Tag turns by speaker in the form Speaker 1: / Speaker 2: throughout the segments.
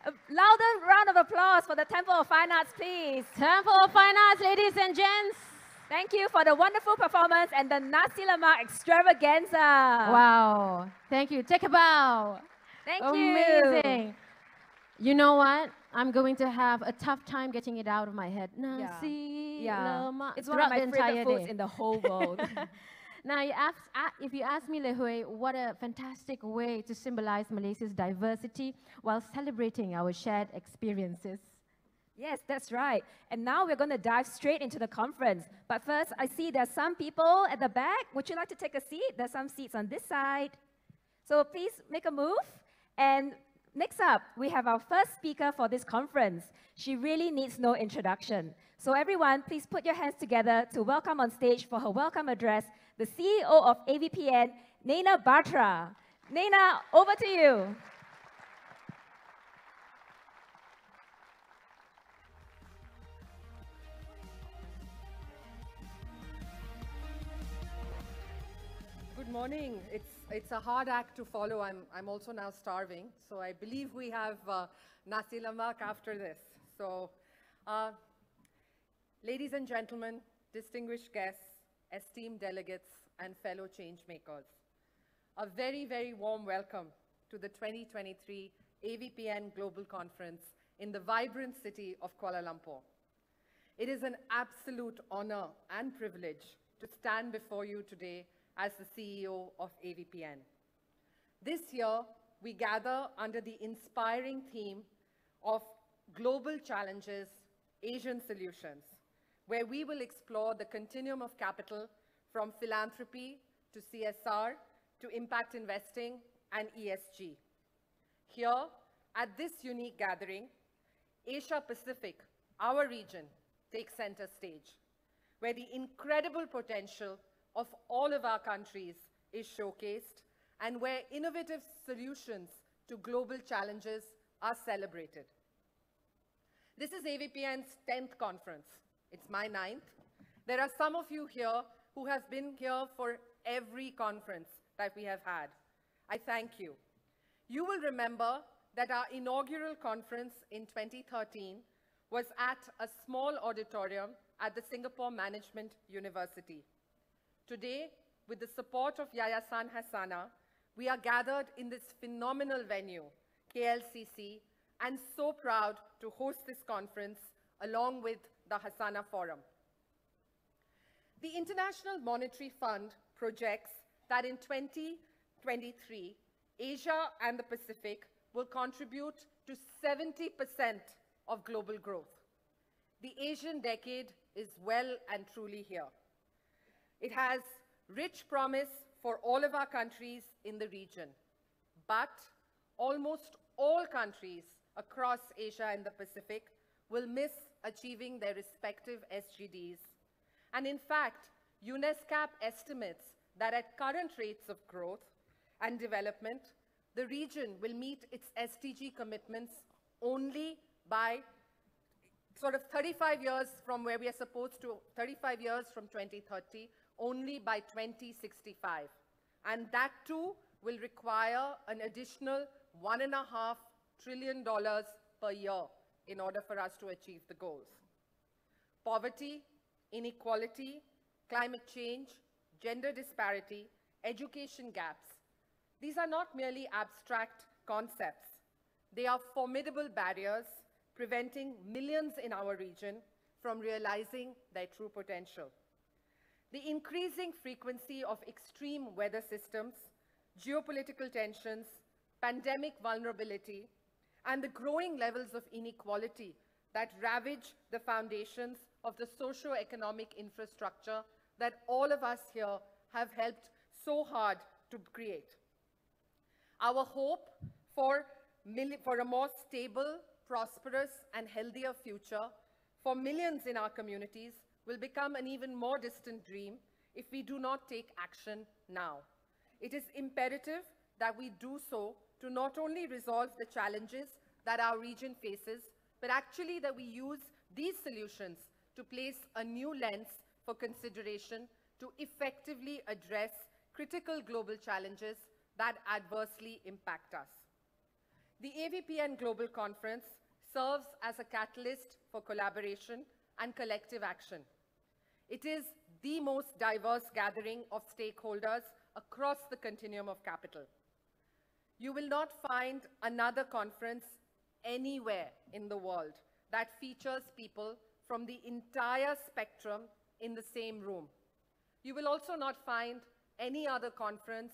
Speaker 1: A louder round of applause for the Temple of Fine Arts, please.
Speaker 2: Temple of Fine Arts, ladies and gents.
Speaker 1: Thank you for the wonderful performance and the Nasi Lemak extravaganza.
Speaker 2: Wow. Thank you. Take a bow.
Speaker 1: Thank
Speaker 2: Amazing.
Speaker 1: you.
Speaker 2: You know what? I'm going to have a tough time getting it out of my head. Nasi lemak.
Speaker 1: It's one of my favorite foods
Speaker 2: day.
Speaker 1: in the whole world.
Speaker 2: Now, if you ask me, Lehui, what a fantastic way to symbolize Malaysia's diversity while celebrating our shared experiences.
Speaker 1: Yes, that's right. And now we're going to dive straight into the conference. But first, I see there's some people at the back. Would you like to take a seat? There's some seats on this side. So please make a move. And next up, we have our first speaker for this conference. She really needs no introduction. So everyone, please put your hands together to welcome on stage for her welcome address, the CEO of AVPN, Naina Batra. Naina, over to you.
Speaker 3: Good morning. It's a hard act to follow. I'm also now starving, so I believe we have nasi lemak after this. So, ladies and gentlemen, distinguished guests, esteemed delegates, and fellow change makers, a very, very warm welcome to the 2023 AVPN Global Conference in the vibrant city of Kuala Lumpur. It is an absolute honor and privilege to stand before you today as the CEO of AVPN. This year, we gather under the inspiring theme of Global Challenges, Asian Solutions, where we will explore the continuum of capital from philanthropy to CSR to impact investing and ESG. Here, at this unique gathering, Asia Pacific, our region, takes center stage, where the incredible potential of all of our countries is showcased and where innovative solutions to global challenges are celebrated. This is AVPN's 10th conference. It's my 9th. There are some of you here who have been here for every conference that we have had. I thank you. You will remember that our inaugural conference in 2013 was at a small auditorium at the Singapore Management University. Today, with the support of Yayasan Hasanah, we are gathered in this phenomenal venue, KLCC, and so proud to host this conference along with the Hasanah Forum. The International Monetary Fund projects that in 2023, Asia and the Pacific will contribute to 70% of global growth. The Asian decade is well and truly here. It has rich promise for all of our countries in the region, but almost all countries across Asia and the Pacific will miss achieving their respective SDGs. And in fact, UNESCO estimates that at current rates of growth and development, the region will meet its SDG commitments only by sort of 35 years from where we are supposed to, 35 years from 2030, only by 2065. And that too will require an additional $1.5 trillion per year in order for us to achieve the goals. Poverty, inequality, climate change, gender disparity, education gaps. These are not merely abstract concepts. They are formidable barriers preventing millions in our region from realizing their true potential. The increasing frequency of extreme weather systems, geopolitical tensions, pandemic vulnerability, and the growing levels of inequality that ravage the foundations of the socio-economic infrastructure that all of us here have helped so hard to create. Our hope for a more stable, prosperous, and healthier future for millions in our communities will become an even more distant dream if we do not take action now. It is imperative that we do so to not only resolve the challenges that our region faces, but actually that we use these solutions to place a new lens for consideration to effectively address critical global challenges that adversely impact us. The AVPN Global Conference serves as a catalyst for collaboration and collective action. It is the most diverse gathering of stakeholders across the continuum of capital. You will not find another conference anywhere in the world that features people from the entire spectrum in the same room. You will also not find any other conference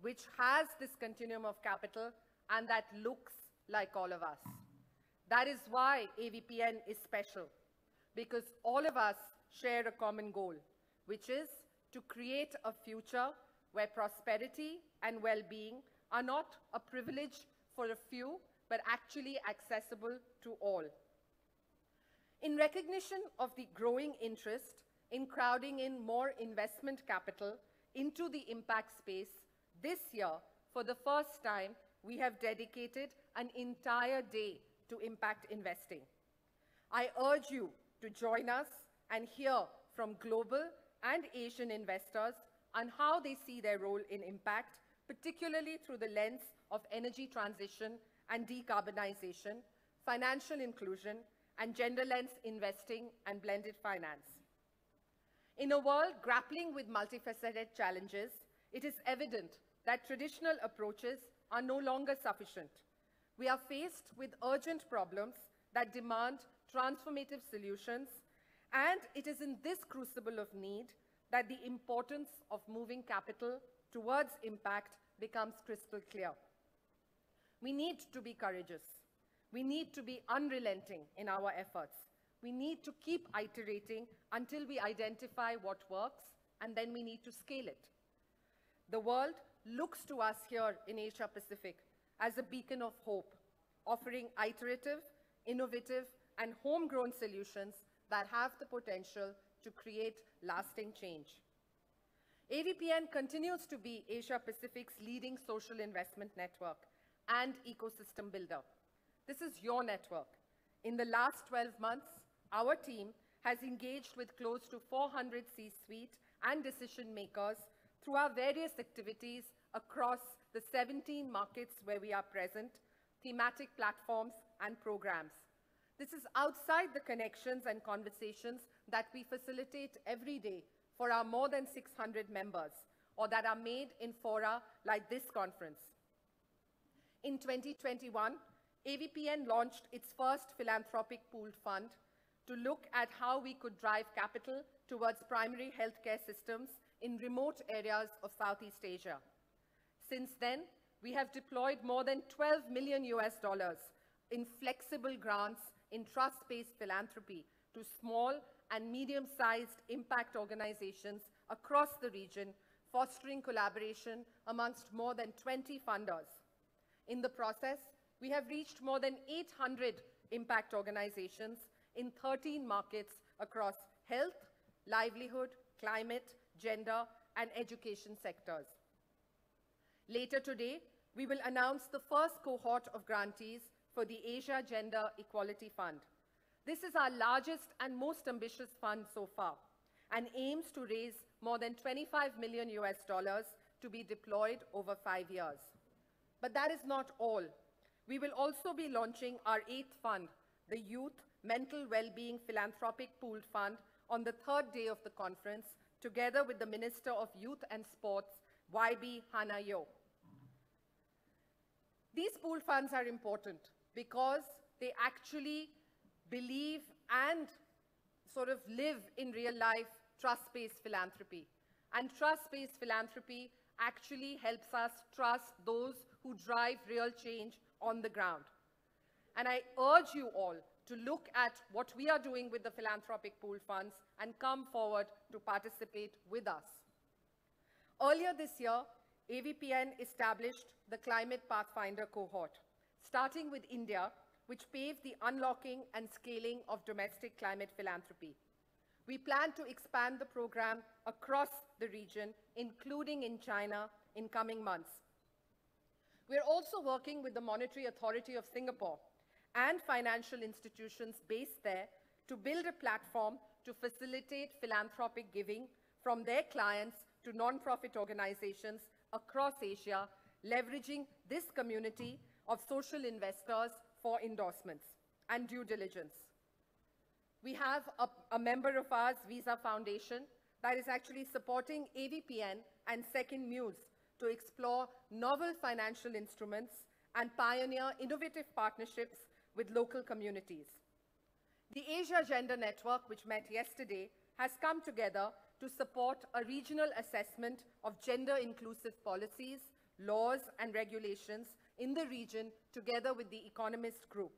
Speaker 3: which has this continuum of capital and that looks like all of us. That is why AVPN is special, because all of us share a common goal, which is to create a future where prosperity and well-being are not a privilege for a few, but actually accessible to all. In recognition of the growing interest in crowding in more investment capital into the impact space, this year, for the first time, we have dedicated an entire day to impact investing. I urge you to join us and hear from global and Asian investors on how they see their role in impact, particularly through the lens of energy transition and decarbonization, financial inclusion, and gender-lens investing and blended finance. In a world grappling with multifaceted challenges, it is evident that traditional approaches are no longer sufficient. We are faced with urgent problems that demand transformative solutions, and it is in this crucible of need that the importance of moving capital towards impact becomes crystal clear. We need to be courageous. We need to be unrelenting in our efforts. We need to keep iterating until we identify what works, and then we need to scale it. The world looks to us here in Asia Pacific as a beacon of hope, offering iterative, innovative, and homegrown solutions that have the potential to create lasting change. AVPN continues to be Asia Pacific's leading social investment network and ecosystem builder. This is your network. In the last 12 months, our team has engaged with close to 400 C-suite and decision makers through our various activities across the 17 markets where we are present, thematic platforms, and programs. This is outside the connections and conversations that we facilitate every day for our more than 600 members, or that are made in fora like this conference. In 2021, AVPN launched its first philanthropic pooled fund to look at how we could drive capital towards primary healthcare systems in remote areas of Southeast Asia. Since then, we have deployed more than $12 million in flexible grants in trust-based philanthropy to small and medium-sized impact organizations across the region, fostering collaboration amongst more than 20 funders. In the process, we have reached more than 800 impact organizations in 13 markets across health, livelihood, climate, gender, and education sectors. Later today, we will announce the first cohort of grantees for the Asia Gender Equality Fund. This is our largest and most ambitious fund so far, and aims to raise more than $25 million to be deployed over 5 years. But that is not all. We will also be launching our 8th fund, the Youth Mental Wellbeing Philanthropic Pooled Fund, on the 3rd day of the conference, together with the Minister of Youth and Sports, YB Hana Yo. These pooled funds are important because they actually believe and sort of live in real life trust-based philanthropy. And trust-based philanthropy actually helps us trust those who drive real change on the ground. And I urge you all to look at what we are doing with the philanthropic pool funds and come forward to participate with us. Earlier this year, AVPN established the Climate Pathfinder cohort, starting with India, which paved the unlocking and scaling of domestic climate philanthropy. We plan to expand the program across the region, including in China, in coming months. We're also working with the Monetary Authority of Singapore and financial institutions based there to build a platform to facilitate philanthropic giving from their clients to non-profit organizations across Asia, leveraging this community of social investors for endorsements and due diligence. We have a member of ours, Visa Foundation, that is actually supporting AVPN and Second Muse to explore novel financial instruments and pioneer innovative partnerships with local communities. The Asia Gender Network, which met yesterday, has come together to support a regional assessment of gender-inclusive policies, laws, and regulations in the region together with the Economist Group.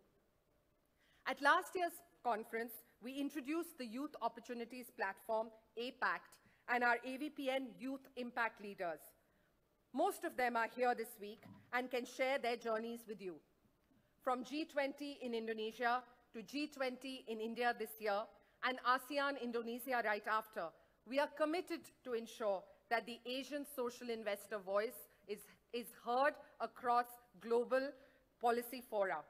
Speaker 3: At last year's conference, we introduced the Youth Opportunities Platform, APACT, and our AVPN Youth Impact Leaders. Most of them are here this week and can share their journeys with you. From G20 in Indonesia to G20 in India this year and ASEAN Indonesia right after, we are committed to ensure that the Asian social investor voice is heard across global policy fora.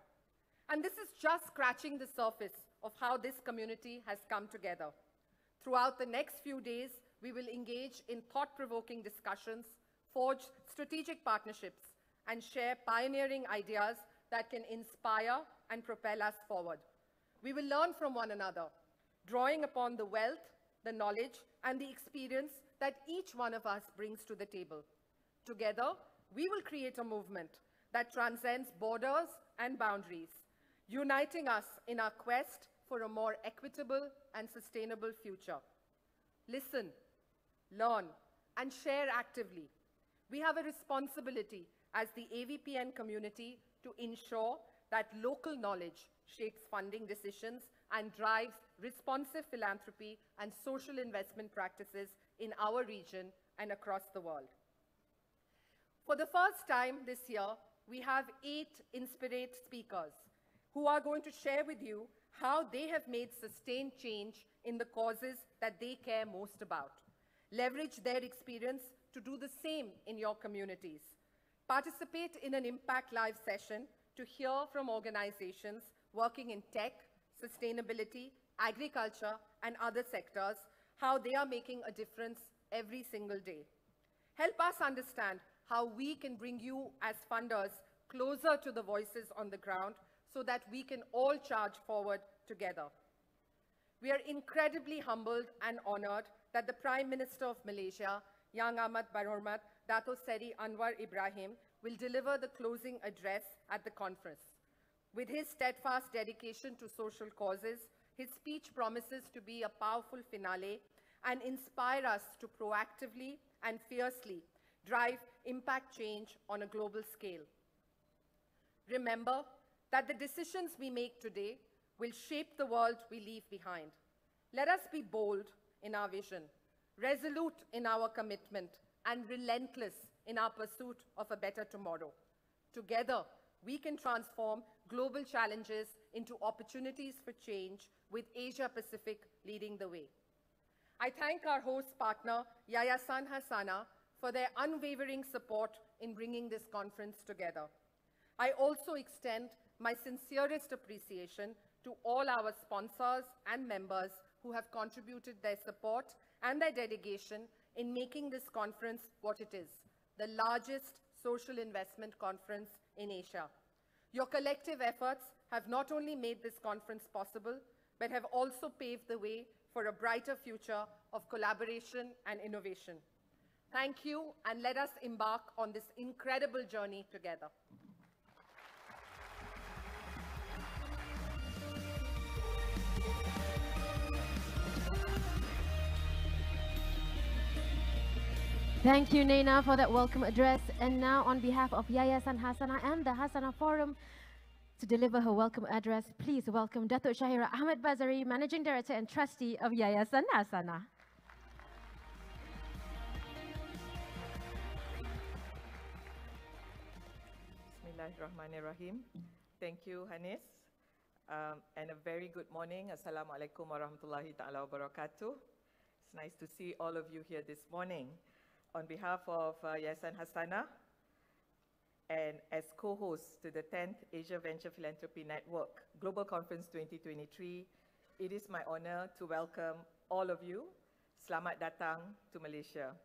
Speaker 3: And this is just scratching the surface of how this community has come together. Throughout the next few days, we will engage in thought-provoking discussions, forge strategic partnerships, and share pioneering ideas that can inspire and propel us forward. We will learn from one another, drawing upon the wealth, the knowledge, and the experience that each one of us brings to the table. Together, we will create a movement that transcends borders and boundaries, uniting us in our quest for a more equitable and sustainable future. Listen, learn, and share actively. We have a responsibility as the AVPN community to ensure that local knowledge shapes funding decisions and drives responsive philanthropy and social investment practices in our region and across the world. For the first time this year, we have 8 inspirate speakers who are going to share with you how they have made sustained change in the causes that they care most about. Leverage their experience to do the same in your communities. Participate in an Impact Live session to hear from organizations working in tech, sustainability, agriculture, and other sectors, how they are making a difference every single day. Help us understand how we can bring you as funders closer to the voices on the ground so that we can all charge forward together. We are incredibly humbled and honored that the Prime Minister of Malaysia, Yang Amat Berhormat Dato Seri Anwar Ibrahim, will deliver the closing address at the conference. With his steadfast dedication to social causes, his speech promises to be a powerful finale and inspire us to proactively and fiercely drive impact change on a global scale. Remember that the decisions we make today will shape the world we leave behind. Let us be bold in our vision, resolute in our commitment, and relentless in our pursuit of a better tomorrow. Together, we can transform global challenges into opportunities for change, with Asia Pacific leading the way. I thank our host partner, Yayasan Hasanah, for their unwavering support in bringing this conference together. I also extend my sincerest appreciation to all our sponsors and members who have contributed their support and their dedication in making this conference what it is, the largest social investment conference in Asia. Your collective efforts have not only made this conference possible, but have also paved the way for a brighter future of collaboration and innovation. Thank you, and let us embark on this incredible journey together.
Speaker 2: Thank you, Naina, for that welcome address. And now, on behalf of Yayasan Hasanah and the Hasanah Forum, to deliver her welcome address, please welcome Datuk Shahira Ahmad Bazari, Managing Director and Trustee of Yayasan Hasanah.
Speaker 4: Bismillahirrahmanirrahim. Thank you, Hanis. And a very good morning. Assalamualaikum warahmatullahi ta'ala wabarakatuh. It's nice to see all of you here this morning. On behalf of Yayasan Hasanah and as co-host to the 10th Asia Venture Philanthropy Network Global Conference 2023, it is my honor to welcome all of you. Selamat datang to Malaysia.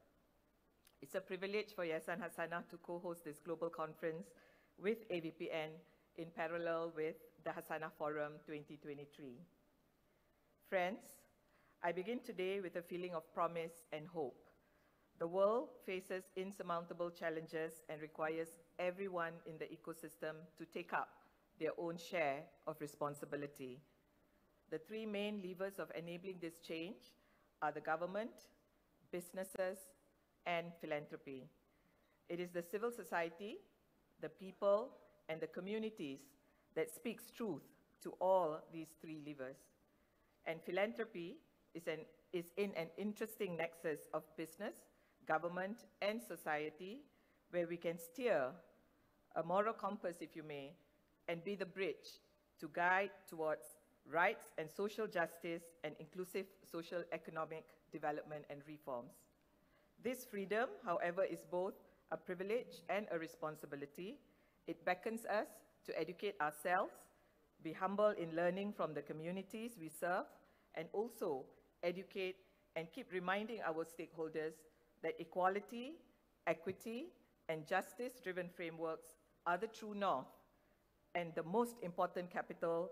Speaker 4: It's a privilege for Yayasan Hasanah to co-host this global conference with AVPN in parallel with the Hasanah Forum 2023. Friends, I begin today with a feeling of promise and hope. The world faces insurmountable challenges and requires everyone in the ecosystem to take up their own share of responsibility. The three main levers of enabling this change are the government, businesses, and philanthropy. It is the civil society, the people, and the communities that speaks truth to all these three levers. And philanthropy is in an interesting nexus of business, government, and society, where we can steer a moral compass, if you may, and be the bridge to guide towards rights and social justice and inclusive social economic development and reforms. This freedom, however, is both a privilege and a responsibility. It beckons us to educate ourselves, be humble in learning from the communities we serve, and also educate and keep reminding our stakeholders that equality, equity, and justice-driven frameworks are the true north. And the most important capital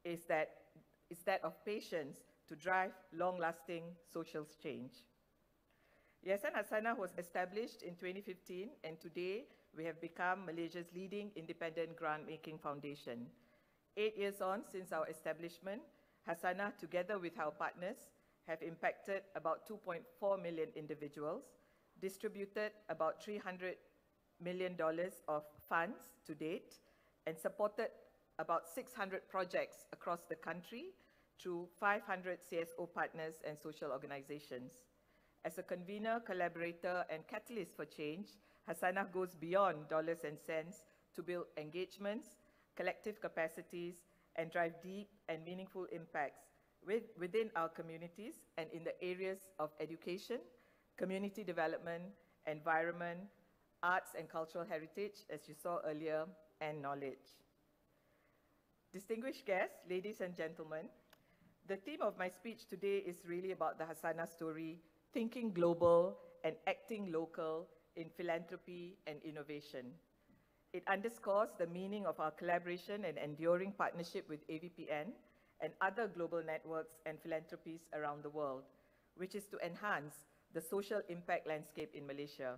Speaker 4: is that of patience to drive long-lasting social change. Yayasan Hasanah was established in 2015, and today we have become Malaysia's leading independent grant-making foundation. 8 years on since our establishment, Hasanah, together with our partners, have impacted about 2.4 million individuals, distributed about $300 million of funds to date, and supported about 600 projects across the country through 500 CSO partners and social organizations. As a convener, collaborator, and catalyst for change, Hasanah goes beyond dollars and cents to build engagements, collective capacities, and drive deep and meaningful impacts within our communities and in the areas of education, community development, environment, arts and cultural heritage, as you saw earlier, and knowledge. Distinguished guests, ladies and gentlemen, the theme of my speech today is really about the Hasanah story, thinking global and acting local in philanthropy and innovation. It underscores the meaning of our collaboration and enduring partnership with AVPN and other global networks and philanthropies around the world, which is to enhance the social impact landscape in Malaysia.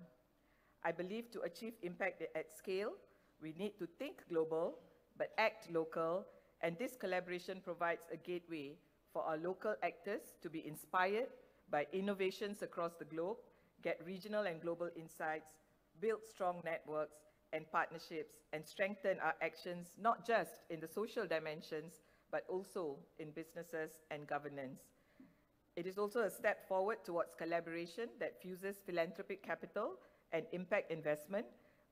Speaker 4: I believe to achieve impact at scale, we need to think global, but act local, and this collaboration provides a gateway for our local actors to be inspired by innovations across the globe, get regional and global insights, build strong networks and partnerships, and strengthen our actions not just in the social dimensions, but also in businesses and governance. It is also a step forward towards collaboration that fuses philanthropic capital and impact investment,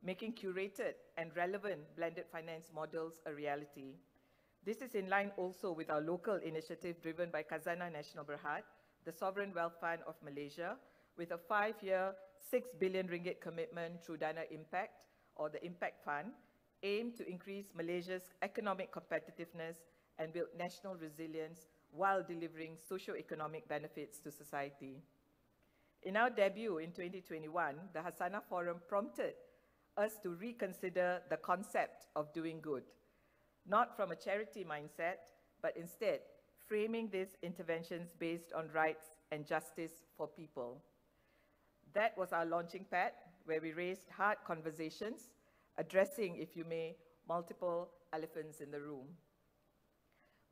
Speaker 4: making curated and relevant blended finance models a reality. This is in line also with our local initiative driven by Khazanah Nasional Berhad, the Sovereign Wealth Fund of Malaysia, with a 5-year, 6 billion ringgit commitment through Dana Impact, or the Impact Fund, aimed to increase Malaysia's economic competitiveness and build national resilience while delivering socio-economic benefits to society. In our debut in 2021, the Hasanah Forum prompted us to reconsider the concept of doing good, not from a charity mindset, but instead framing these interventions based on rights and justice for people. That was our launching pad, where we raised hard conversations, addressing, if you may, multiple elephants in the room.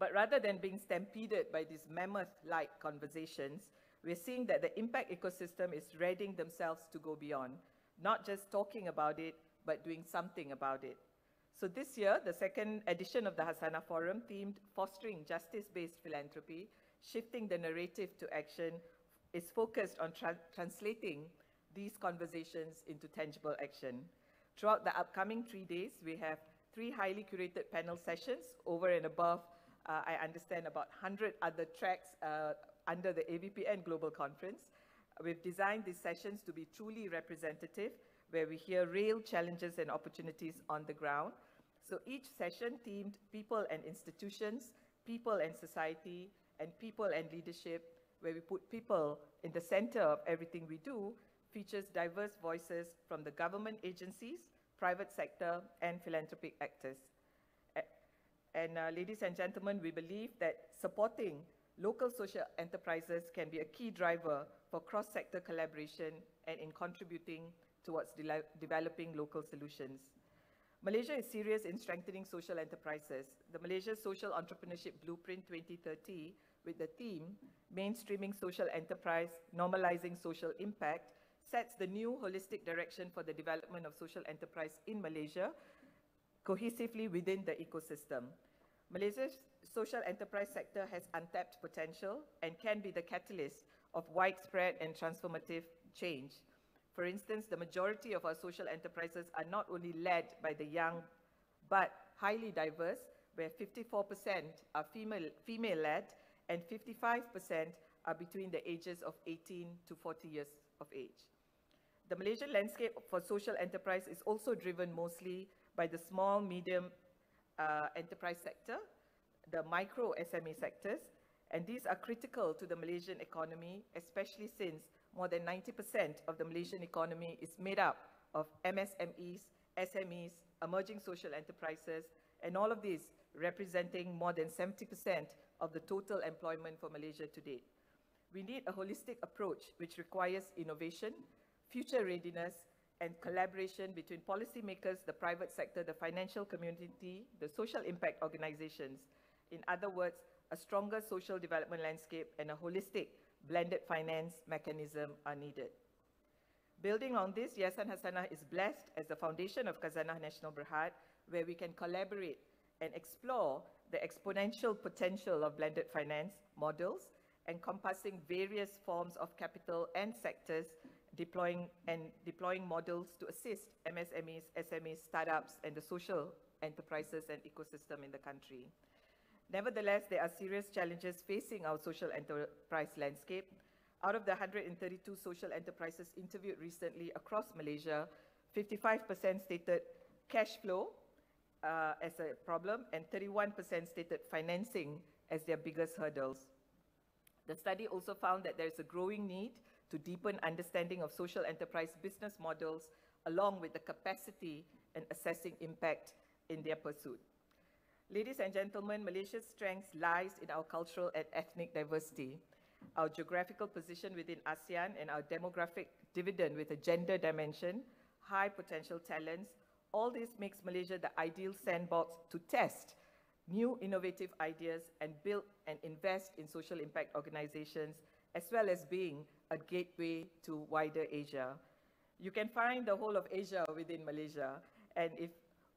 Speaker 4: But rather than being stampeded by these mammoth-like conversations, we're seeing that the impact ecosystem is readying themselves to go beyond, not just talking about it, but doing something about it. So this year, the second edition of the Hasanah Forum, themed Fostering Justice-Based Philanthropy, Shifting the Narrative to Action, is focused on translating these conversations into tangible action. Throughout the upcoming 3 days, we have 3 highly curated panel sessions over and above, I understand, about 100 other tracks under the AVPN Global Conference. We've designed these sessions to be truly representative, where we hear real challenges and opportunities on the ground. So each session themed people and institutions, people and society, and people and leadership, where we put people in the center of everything we do, features diverse voices from the government agencies private sector, and philanthropic actors. Ladies and gentlemen, we believe that supporting local social enterprises can be a key driver for cross-sector collaboration and in contributing towards developing local solutions. Malaysia is serious in strengthening social enterprises. The Malaysia Social Entrepreneurship Blueprint 2030, with the theme, Mainstreaming Social Enterprise, Normalizing Social Impact, sets the new holistic direction for the development of social enterprise in Malaysia, cohesively within the ecosystem. Malaysia's social enterprise sector has untapped potential and can be the catalyst of widespread and transformative change. For instance, the majority of our social enterprises are not only led by the young, but highly diverse, where 54% are female-led and 55% are between the ages of 18 to 40 years of age. The Malaysian landscape for social enterprise is also driven mostly by the small, medium enterprise sector, the micro SME sectors, and these are critical to the Malaysian economy, especially since more than 90% of the Malaysian economy is made up of MSMEs, SMEs, emerging social enterprises, and all of these representing more than 70% of the total employment for Malaysia to date. We need a holistic approach which requires innovation, future readiness, and collaboration between policymakers, the private sector, the financial community, the social impact organizations. In other words, a stronger social development landscape and a holistic blended finance mechanism are needed. Building on this, Yayasan Hasanah is blessed as the foundation of Khazanah Nasional Berhad, where we can collaborate and explore the exponential potential of blended finance models, encompassing various forms of capital and sectors, deploying models to assist MSMEs, SMEs, startups, and the social enterprises and ecosystem in the country. Nevertheless, there are serious challenges facing our social enterprise landscape. Out of the 132 social enterprises interviewed recently across Malaysia, 55% stated cash flow as a problem, and 31% stated financing as their biggest hurdles. The study also found that there is a growing need to deepen understanding of social enterprise business models, along with the capacity and assessing impact in their pursuit. Ladies and gentlemen, Malaysia's strength lies in our cultural and ethnic diversity, our geographical position within ASEAN, and our demographic dividend with a gender dimension, high potential talents. All this makes Malaysia the ideal sandbox to test new innovative ideas and build and invest in social impact organizations, as well as being a gateway to wider Asia. You can find the whole of Asia within Malaysia, and if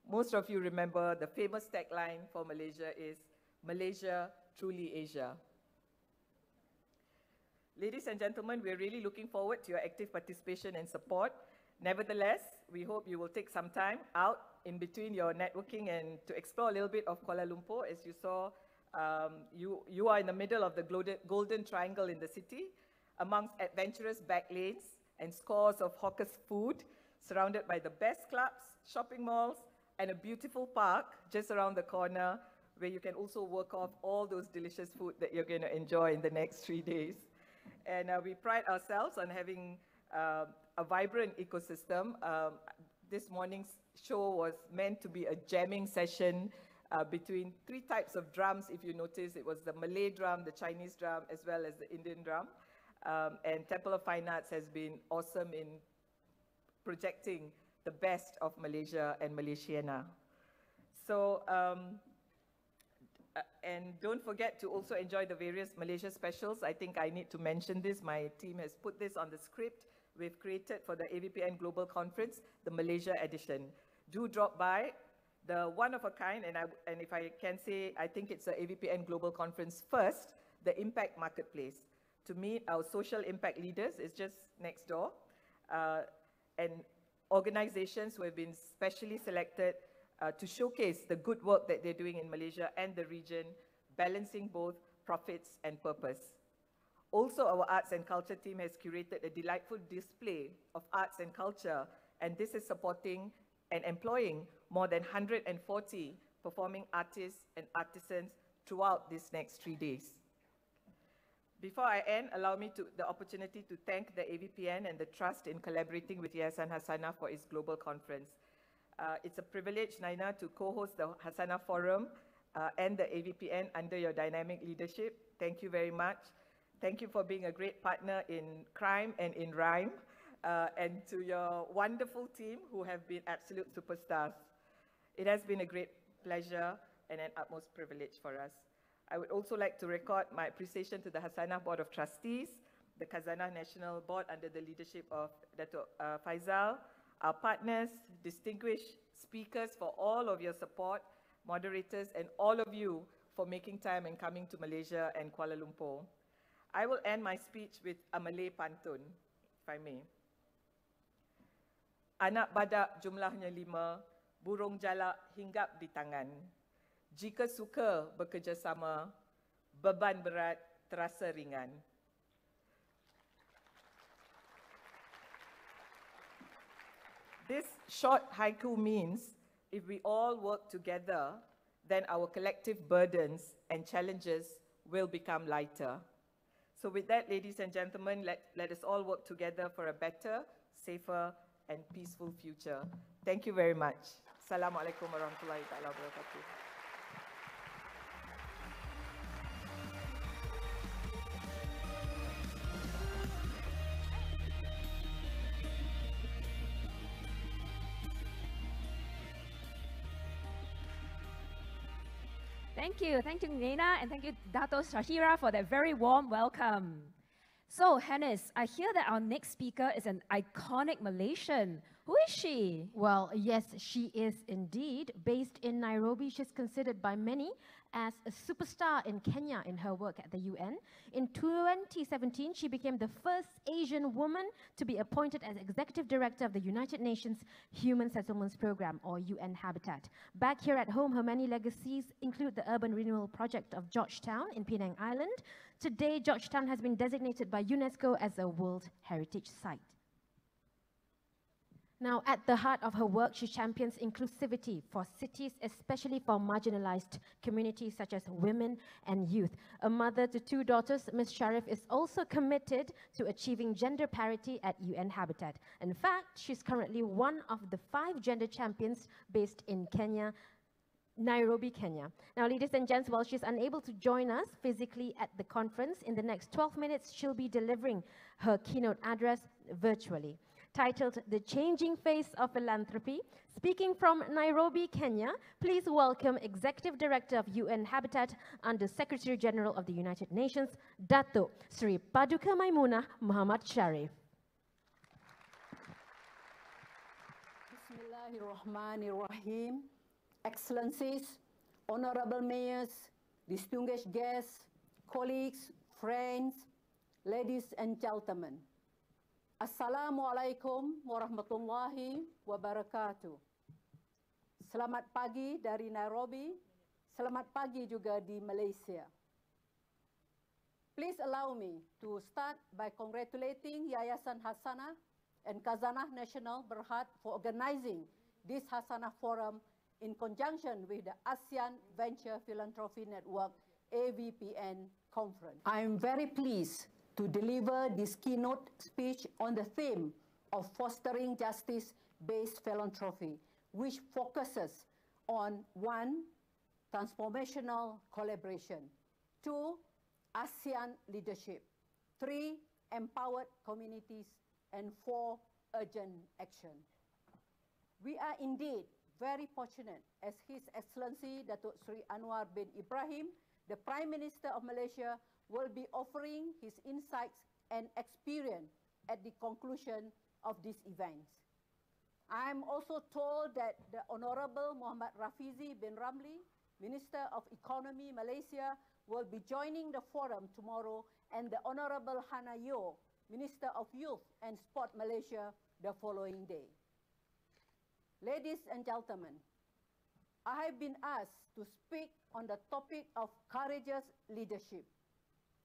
Speaker 4: most of you remember, the famous tagline for Malaysia is, Malaysia, truly Asia. Ladies and gentlemen, we're really looking forward to your active participation and support. Nevertheless, we hope you will take some time out in between your networking and to explore a little bit of Kuala Lumpur. As you saw, you are in the middle of the golden triangle in the city, amongst adventurous back lanes and scores of hawkers' food, surrounded by the best clubs, shopping malls, and a beautiful park just around the corner, where you can also work off all those delicious food that you're going to enjoy in the next 3 days. And we pride ourselves on having a vibrant ecosystem. This morning's show was meant to be a jamming session between 3 types of drums. If you notice, it was the Malay drum, the Chinese drum, as well as the Indian drum. And Temple of Fine Arts has been awesome in projecting the best of Malaysia and Malaysiana. So, and don't forget to also enjoy the various Malaysia specials. I think I need to mention this. My team has put this on the script. We've created for the AVPN Global Conference, the Malaysia edition. Do drop by. The one of a kind, and if I can say, I think it's the AVPN Global Conference first, the Impact Marketplace. To meet our social impact leaders is just next door. And organizations who have been specially selected to showcase the good work that they're doing in Malaysia and the region, balancing both profits and purpose. Also, our arts and culture team has curated a delightful display of arts and culture, and this is supporting and employing more than 140 performing artists and artisans throughout these next 3 days. Before I end, allow me the opportunity to thank the AVPN and the trust in collaborating with Yayasan Hasanah for its global conference. It's a privilege, Naina, to co-host the Hasanah Forum and the AVPN under your dynamic leadership. Thank you very much. Thank you for being a great partner in crime and in rhyme, and to your wonderful team who have been absolute superstars. It has been a great pleasure and an utmost privilege for us. I would also like to record my appreciation to the Hasanah Board of Trustees, the Khazanah National Board under the leadership of Datuk Faizal, our partners, distinguished speakers for all of your support, moderators, and all of you for making time and coming to Malaysia and Kuala Lumpur. I will end my speech with a Malay pantun, if I may. Anak badak jumlahnya 5, burung jalak hinggap di tangan. Jika suka bekerjasama, beban berat terasa ringan. This short haiku means if we all work together, then our collective burdens and challenges will become lighter. So with that, ladies and gentlemen, let us all work together for a better, safer, and peaceful future. Thank you very much. Assalamualaikum warahmatullahi wabarakatuh.
Speaker 1: Thank you, Nena, and thank you, Dato' Shahira, for that very warm welcome. So, Hannes, I hear that our next speaker is an iconic Malaysian. Who is she?
Speaker 2: Well, yes, she is indeed. Based in Nairobi, she's considered by many as a superstar in Kenya in her work at the UN. In 2017, she became the first Asian woman to be appointed as Executive Director of the United Nations Human Settlements Program, or UN-Habitat. Back here at home, her many legacies include the Urban Renewal Project of Georgetown in Penang Island. Today, Georgetown has been designated by UNESCO as a World Heritage Site. Now, at the heart of her work, she champions inclusivity for cities, especially for marginalized communities such as women and youth. A mother to 2 daughters, Ms. Sharif is also committed to achieving gender parity at UN-Habitat. In fact, she's currently one of the 5 gender champions based in Kenya, Nairobi, Kenya. Now, ladies and gents, while she's unable to join us physically at the conference, in the next 12 minutes, she'll be delivering her keynote address virtually. Titled The Changing Face of Philanthropy. Speaking from Nairobi, Kenya, please welcome Executive Director of UN-Habitat under Secretary General of the United Nations, Datuk Sri Paduka Maimunah Mohd Sharif.
Speaker 5: Bismillahirrahmanirrahim. Excellencies, Honorable Mayors, distinguished guests, colleagues, friends, ladies and gentlemen. Assalamualaikum warahmatullahi wabarakatuh. Selamat pagi dari Nairobi, selamat pagi juga di Malaysia. Please allow me to start by congratulating Yayasan Hasanah and Khazanah National Berhad for organizing this Hasanah Forum in conjunction with the ASEAN Venture Philanthropy Network AVPN conference. I am very pleased to deliver this keynote speech on the theme of fostering justice-based philanthropy, which focuses on 1, transformational collaboration, 2, ASEAN leadership, 3, empowered communities, and 4, urgent action. We are indeed very fortunate as His Excellency Datuk Sri Anwar bin Ibrahim, the Prime Minister of Malaysia, will be offering his insights and experience at the conclusion of these events. I am also told that the Honorable Muhammad Rafizi bin Ramli, Minister of Economy Malaysia, will be joining the forum tomorrow, and the Honorable Hannah Yeoh, Minister of Youth and Sport Malaysia, the following day. Ladies and gentlemen, I have been asked to speak on the topic of courageous leadership.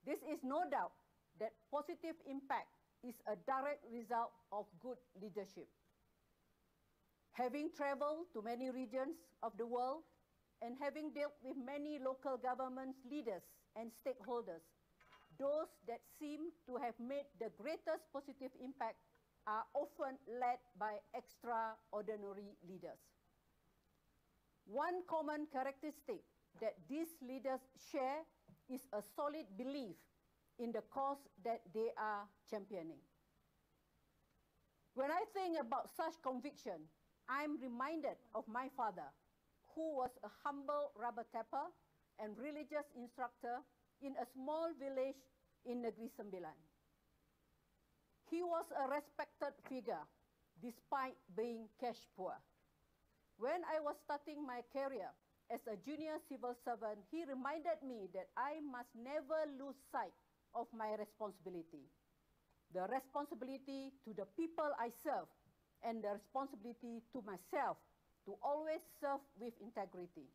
Speaker 5: This is no doubt that positive impact is a direct result of good leadership. Having traveled to many regions of the world and having dealt with many local governments, leaders, and stakeholders, those that seem to have made the greatest positive impact are often led by extraordinary leaders. One common characteristic that these leaders share is a solid belief in the cause that they are championing. When I think about such conviction, I'm reminded of my father, who was a humble rubber tapper and religious instructor in a small village in Negeri Sembilan. He was a respected figure despite being cash poor. When I was starting my career as a junior civil servant, he reminded me that I must never lose sight of my responsibility. The responsibility to the people I serve and the responsibility to myself to always serve with integrity.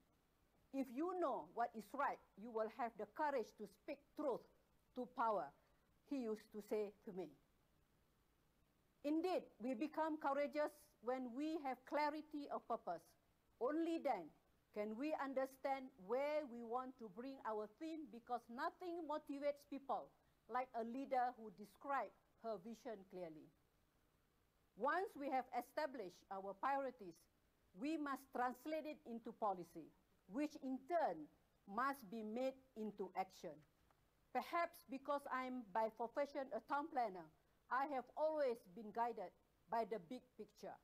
Speaker 5: If you know what is right, you will have the courage to speak truth to power, he used to say to me. Indeed, we become courageous when we have clarity of purpose. Only then can we understand where we want to bring our theme, because nothing motivates people like a leader who describes her vision clearly. Once we have established our priorities, we must translate it into policy, which in turn must be made into action. Perhaps because I'm by profession a town planner, I have always been guided by the big picture.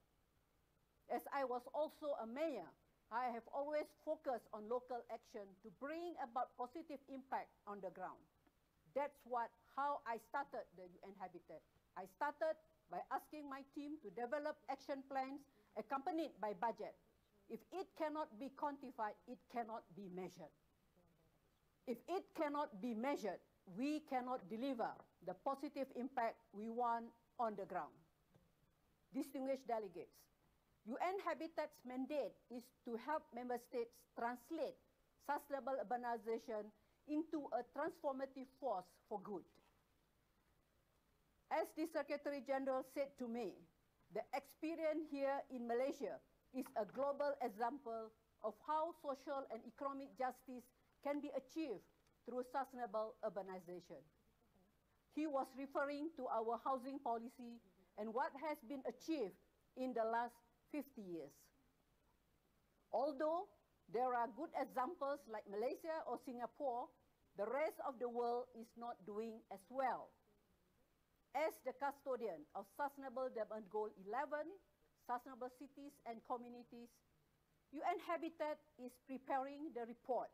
Speaker 5: As I was also a mayor, I have always focused on local action to bring about positive impact on the ground. That's how I started the UN-Habitat. I started by asking my team to develop action plans accompanied by budget. If it cannot be quantified, it cannot be measured. If it cannot be measured, we cannot deliver the positive impact we want on the ground. Distinguished delegates, UN-Habitat's mandate is to help member states translate sustainable urbanization into a transformative force for good. As the Secretary General said to me, the experience here in Malaysia is a global example of how social and economic justice can be achieved through sustainable urbanization. He was referring to our housing policy and what has been achieved in the last 50 years. Although there are good examples like Malaysia or Singapore, the rest of the world is not doing as well. As the custodian of Sustainable Development Goal 11, Sustainable Cities and Communities, UN-Habitat is preparing the report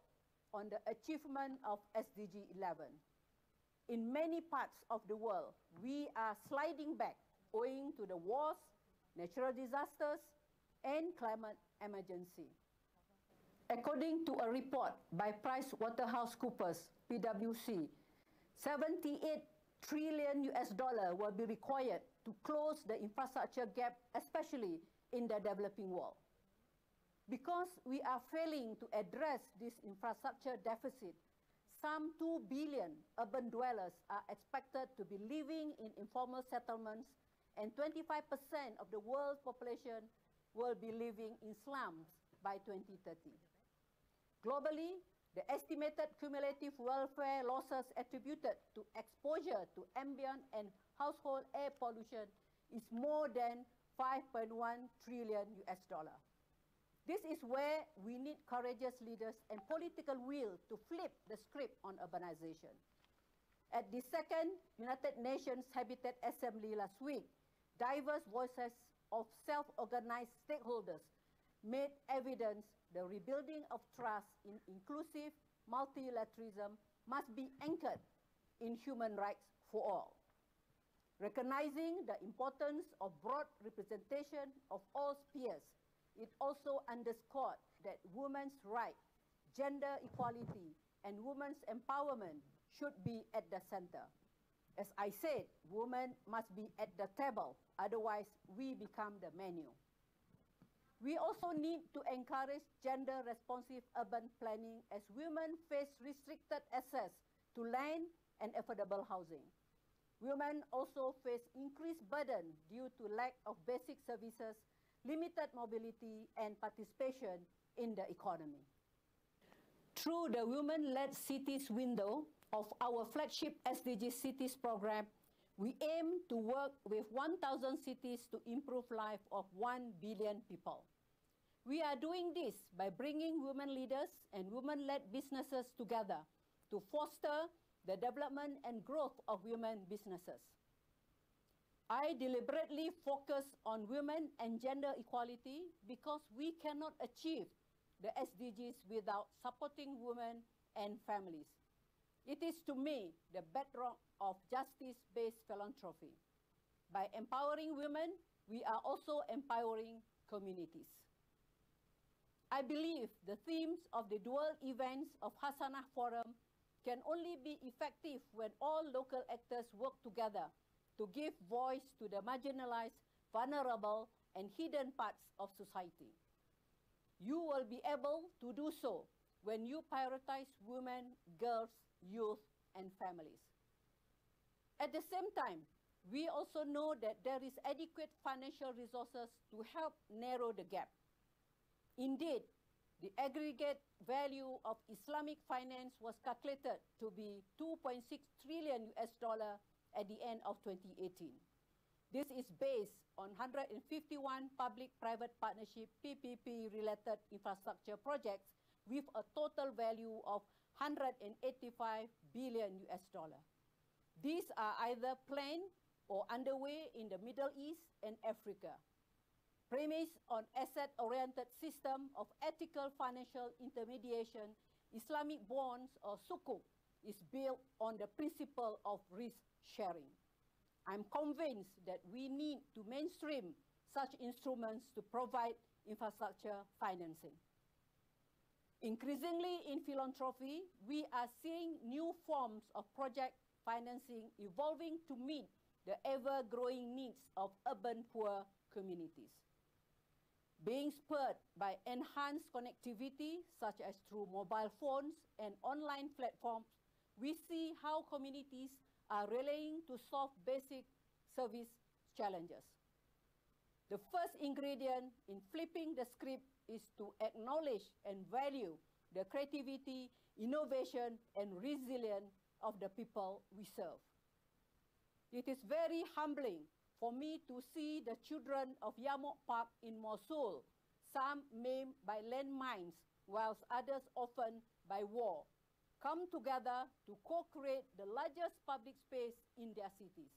Speaker 5: on the achievement of SDG 11. In many parts of the world, we are sliding back owing to the wars, natural disasters, and climate emergency. According to a report by PricewaterhouseCoopers, PwC, 78 trillion US dollar will be required to close the infrastructure gap, especially in the developing world. Because we are failing to address this infrastructure deficit, some 2 billion urban dwellers are expected to be living in informal settlements, and 25% of the world's population will be living in slums by 2030. Globally, the estimated cumulative welfare losses attributed to exposure to ambient and household air pollution is more than 5.1 trillion US dollar. This is where we need courageous leaders and political will to flip the script on urbanization. At the second United Nations Habitat Assembly last week, diverse voices of self-organized stakeholders made evidence the rebuilding of trust in inclusive multilateralism must be anchored in human rights for all. Recognizing the importance of broad representation of all spheres, it also underscored that women's rights, gender equality, and women's empowerment should be at the center. As I said, women must be at the table, otherwise we become the menu. We also need to encourage gender-responsive urban planning as women face restricted access to land and affordable housing. Women also face increased burden due to lack of basic services, limited mobility, and participation in the economy. Through the Women-Led Cities window of our flagship SDG Cities program, we aim to work with 1,000 cities to improve life of 1 billion people. We are doing this by bringing women leaders and women-led businesses together to foster the development and growth of women businesses. I deliberately focus on women and gender equality because we cannot achieve the SDGs without supporting women and families. It is, to me, the bedrock of justice-based philanthropy. By empowering women, we are also empowering communities. I believe the themes of the dual events of Hasanah Forum can only be effective when all local actors work together to give voice to the marginalized, vulnerable, and hidden parts of society. You will be able to do so when you prioritize women, girls, youth, and families. At the same time, we also know that there is adequate financial resources to help narrow the gap. Indeed, the aggregate value of Islamic finance was calculated to be $2.6 trillion at the end of 2018. This is based on 151 public-private partnership PPP-related infrastructure projects with a total value of $185 billion. These are either planned or underway in the Middle East and Africa. Premised on asset-oriented system of ethical financial intermediation, Islamic bonds or sukuk is built on the principle of risk sharing. I'm convinced that we need to mainstream such instruments to provide infrastructure financing. Increasingly in philanthropy, we are seeing new forms of project financing evolving to meet the ever-growing needs of urban poor communities. Being spurred by enhanced connectivity, such as through mobile phones and online platforms, we see how communities are rallying to solve basic service challenges. The first ingredient in flipping the script is to acknowledge and value the creativity, innovation, and resilience of the people we serve. It is very humbling for me to see the children of Yamok Park in Mosul, some maimed by landmines, whilst others often by war, come together to co-create the largest public space in their cities.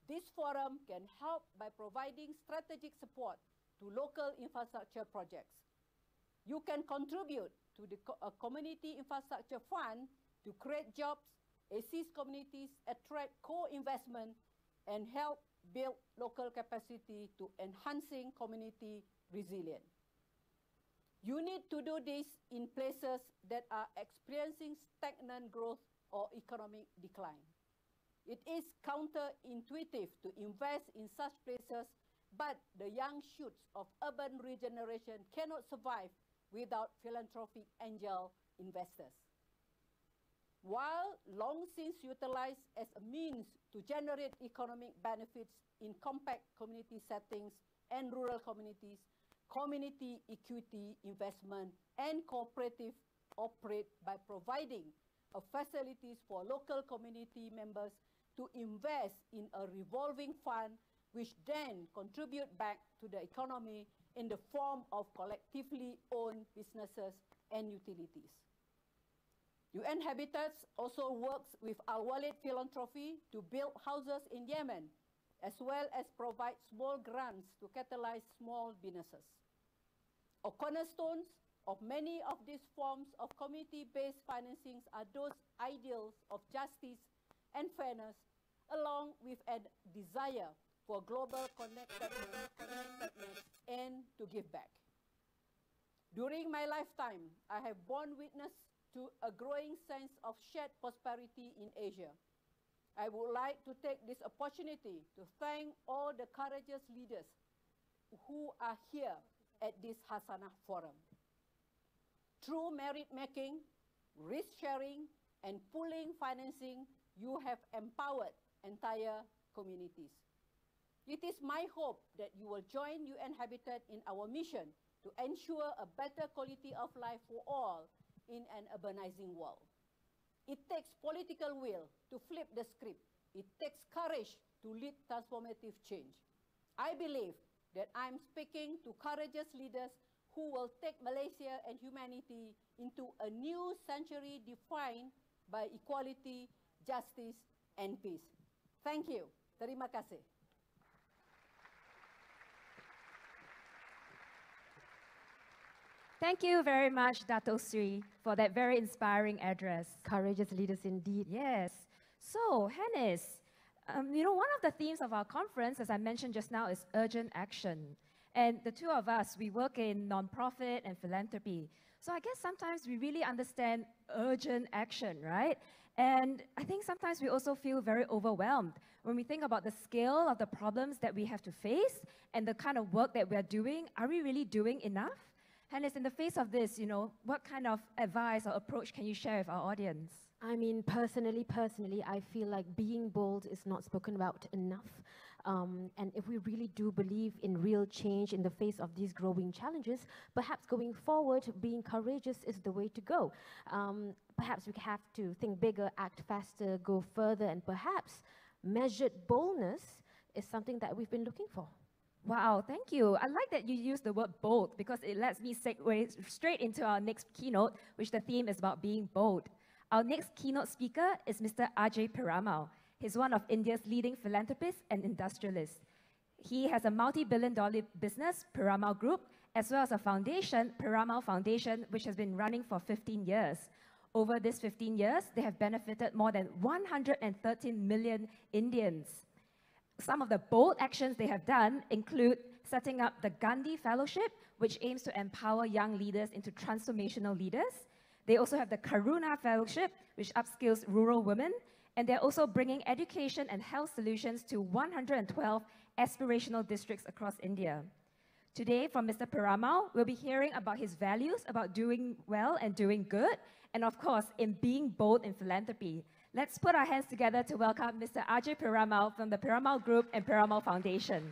Speaker 5: This forum can help by providing strategic support to local infrastructure projects. You can contribute to the community infrastructure fund to create jobs, assist communities, attract co-investment, and help build local capacity to enhancing community resilience. You need to do this in places that are experiencing stagnant growth or economic decline. It is counterintuitive to invest in such places, but the young shoots of urban regeneration cannot survive without philanthropic angel investors. While long since utilized as a means to generate economic benefits in compact community settings and rural communities, community equity investment and cooperative operate by providing facilities for local community members to invest in a revolving fund which then contribute back to the economy in the form of collectively owned businesses and utilities. UN-Habitat also works with Al-Walid Philanthropy to build houses in Yemen, as well as provide small grants to catalyze small businesses. A cornerstones of many of these forms of community-based financings are those ideals of justice and fairness, along with a desire for global connectedness and to give back. During my lifetime, I have borne witness to a growing sense of shared prosperity in Asia. I would like to take this opportunity to thank all the courageous leaders who are here at this Hasanah Forum. Through merit-making, risk-sharing, and pooling financing, you have empowered entire communities. It is my hope that you will join UN-Habitat in our mission to ensure a better quality of life for all in an urbanizing world. It takes political will to flip the script. It takes courage to lead transformative change. I believe that I'm speaking to courageous leaders who will take Malaysia and humanity into a new century defined by equality, justice, and peace. Thank you. Terima kasih.
Speaker 1: Thank you very much, Dato Sri, for that very inspiring address.
Speaker 2: Courageous leaders indeed.
Speaker 1: Yes. So, Hannes, one of the themes of our conference, as I mentioned just now, is urgent action. And the two of us, we work in nonprofit and philanthropy. So I guess sometimes we really understand urgent action, right? And I think sometimes we also feel very overwhelmed when we think about the scale of the problems that we have to face and the kind of work that we are doing. Are we really doing enough? Hannes, in the face of this, what kind of advice or approach can you share with our audience?
Speaker 2: I mean, personally, I feel like being bold is not spoken about enough. And if we really do believe in real change in the face of these growing challenges, perhaps going forward, being courageous is the way to go. Perhaps we have to think bigger, act faster, go further, and perhaps measured boldness is something that we've been looking for.
Speaker 1: Wow, thank you. I like that you use the word bold because it lets me segue straight into our next keynote, which the theme is about being bold. Our next keynote speaker is Mr. Ajay Piramal. He's one of India's leading philanthropists and industrialists. He has a multi-billion-dollar business, Piramal Group, as well as a foundation, Piramal Foundation, which has been running for 15 years. Over these 15 years, they have benefited more than 113 million Indians. Some of the bold actions they have done include setting up the Gandhi Fellowship, which aims to empower young leaders into transformational leaders. They also have the Karuna Fellowship, which upskills rural women. And they're also bringing education and health solutions to 112 aspirational districts across India. Today, from Mr. Piramal, we'll be hearing about his values, about doing well and doing good, and of course, in being bold in philanthropy. Let's put our hands together to welcome Mr. Ajay Piramal from the Piramal Group and Piramal Foundation.